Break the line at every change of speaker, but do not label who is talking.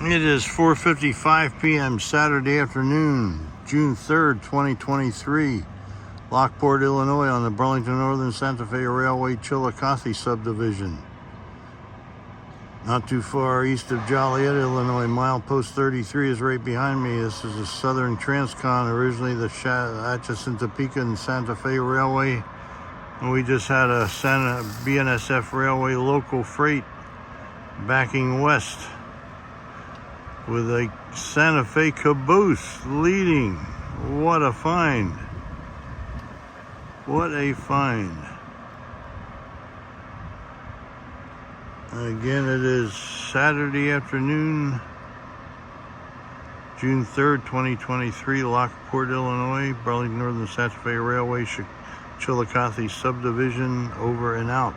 It is 4:55 p.m. Saturday afternoon, June 3rd, 2023. Lockport, Illinois, on the Burlington Northern Santa Fe Railway Chillicothe Subdivision. Not too far east of Joliet, Illinois. Milepost 33 is right behind me. This is the Southern Transcon, originally the Atchison, Topeka, and Santa Fe Railway. And we just had a BNSF Railway local freight backing west with a Santa Fe caboose leading. What a find. What a find. Again, it is Saturday afternoon, June 3rd, 2023, Lockport, Illinois, Burlington Northern Santa Fe Railway, Chillicothe Subdivision, over and out.